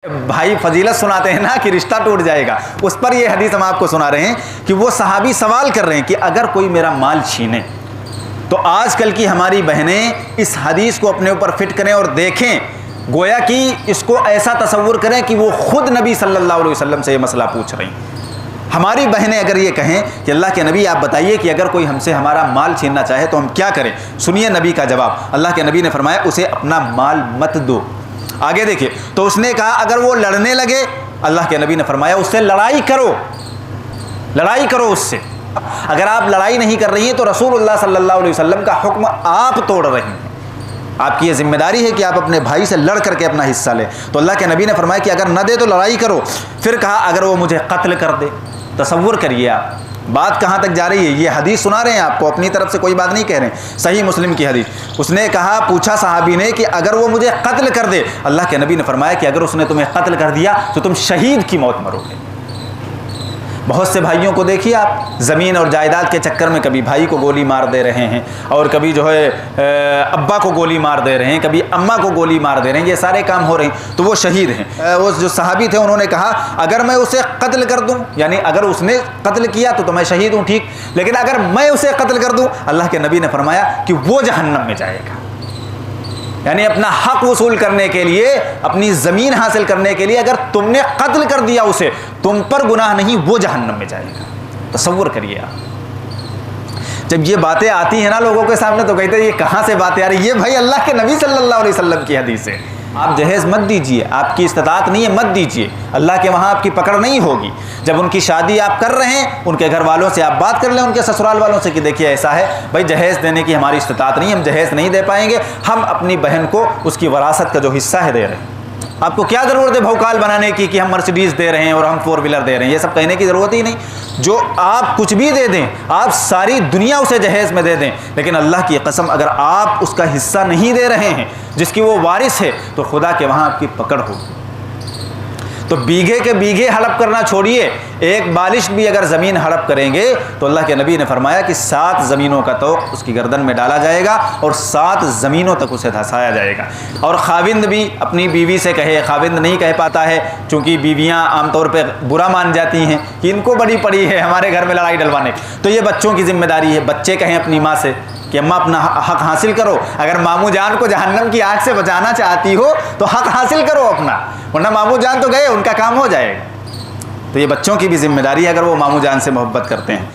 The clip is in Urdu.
بھائی فضیلت سناتے ہیں نا کہ رشتہ ٹوٹ جائے گا، اس پر یہ حدیث ہم آپ کو سنا رہے ہیں کہ وہ صحابی سوال کر رہے ہیں کہ اگر کوئی میرا مال چھینے تو آج کل کی ہماری بہنیں اس حدیث کو اپنے اوپر فٹ کریں اور دیکھیں، گویا کہ اس کو ایسا تصور کریں کہ وہ خود نبی صلی اللہ علیہ وسلم سے یہ مسئلہ پوچھ رہی ہیں۔ ہماری بہنیں اگر یہ کہیں کہ اللہ کے نبی آپ بتائیے کہ اگر کوئی ہم سے ہمارا مال چھیننا چاہے تو ہم کیا کریں، سنیے نبی کا جواب۔ اللہ کے نبی نے فرمایا اسے اپنا مال مت دو۔ آگے دیکھیے، تو اس نے کہا اگر وہ لڑنے لگے، اللہ کے نبی نے فرمایا اس سے لڑائی کرو، لڑائی کرو اس سے۔ اگر آپ لڑائی نہیں کر رہی ہیں تو رسول اللہ صلی اللہ علیہ وسلم کا حکم آپ توڑ رہی ہیں۔ آپ کی یہ ذمہ داری ہے کہ آپ اپنے بھائی سے لڑ کر کے اپنا حصہ لیں۔ تو اللہ کے نبی نے فرمایا کہ اگر نہ دے تو لڑائی کرو۔ پھر کہا اگر وہ مجھے قتل کر دے۔ تصور کریے آپ بات کہاں تک جا رہی ہے، یہ حدیث سنا رہے ہیں آپ کو، اپنی طرف سے کوئی بات نہیں کہہ رہے ہیں، صحیح مسلم کی حدیث۔ اس نے کہا، پوچھا صحابی نے کہ اگر وہ مجھے قتل کر دے، اللہ کے نبی نے فرمایا کہ اگر اس نے تمہیں قتل کر دیا تو تم شہید کی موت مرو گے۔ بہت سے بھائیوں کو دیکھیے آپ، زمین اور جائیداد کے چکر میں کبھی بھائی کو گولی مار دے رہے ہیں، اور کبھی جو ہے ابا کو گولی مار دے رہے ہیں، کبھی اماں کو گولی مار دے رہے ہیں، یہ سارے کام ہو رہے ہیں، تو وہ شہید ہیں۔ وہ جو صحابی تھے انہوں نے کہا اگر میں اسے قتل کر دوں، یعنی اگر اس نے قتل کیا تو میں شہید ہوں، ٹھیک، لیکن اگر میں اسے قتل کر دوں، اللہ کے نبی نے فرمایا کہ وہ جہنم میں جائے گا۔ یعنی اپنا حق وصول کرنے کے لیے، اپنی زمین حاصل کرنے کے لیے اگر تم نے قتل کر دیا اسے، تم پر گناہ نہیں، وہ جہنم میں جائے گا۔ تصور کریے آپ، جب یہ باتیں آتی ہیں نا لوگوں کے سامنے تو کہتے ہیں یہ کہاں سے باتیں آ رہی ہیں؟ یہ بھائی اللہ کے نبی صلی اللہ علیہ وسلم کی حدیث ہے۔ آپ جہیز مت دیجئے، آپ کی استطاعت نہیں ہے، مت دیجئے، اللہ کے وہاں آپ کی پکڑ نہیں ہوگی۔ جب ان کی شادی آپ کر رہے ہیں، ان کے گھر والوں سے آپ بات کر لیں، ان کے سسرال والوں سے کہ دیکھیے ایسا ہے بھائی، جہیز دینے کی ہماری استطاعت نہیں، ہم جہیز نہیں دے پائیں گے، ہم اپنی بہن کو اس کی وراثت کا جو حصہ ہے دے رہے ہیں۔ آپ کو کیا ضرورت ہے بھوکال بنانے کی کہ ہم مرسیڈیز دے رہے ہیں اور ہم 4 ویلر دے رہے ہیں، یہ سب کہنے کی ضرورت ہی نہیں۔ جو آپ کچھ بھی دے دیں، آپ ساری دنیا اسے جہیز میں دے دیں، لیکن اللہ کی قسم اگر آپ اس کا حصہ نہیں دے رہے ہیں جس کی وہ وارث ہے، تو خدا کے وہاں آپ کی پکڑ ہوگی۔ تو بیگھے کے بیگھے ہڑپ کرنا چھوڑیے، ایک بالش بھی اگر زمین ہڑپ کریں گے تو اللہ کے نبی نے فرمایا کہ 7 زمینوں کا طوق اس کی گردن میں ڈالا جائے گا اور 7 زمینوں تک اسے دھسایا جائے گا۔ اور خاوند بھی اپنی بیوی سے کہے، خاوند نہیں کہہ پاتا ہے چونکہ بیویاں عام طور پہ برا مان جاتی ہیں کہ ان کو بڑی پڑی ہے ہمارے گھر میں لڑائی ڈلوانے، تو یہ بچوں کی ذمہ داری ہے۔ بچے کہیں اپنی ماں سے کہ اماں اپنا حق حاصل کرو، اگر ماموں جان کو جہنم کی آگ سے بچانا چاہتی ہو تو حق حاصل کرو اپنا، ورنہ ماموں جان تو گئے، ان کا کام ہو جائے گا۔ تو یہ بچوں کی بھی ذمہ داری ہے اگر وہ ماموں جان سے محبت کرتے ہیں۔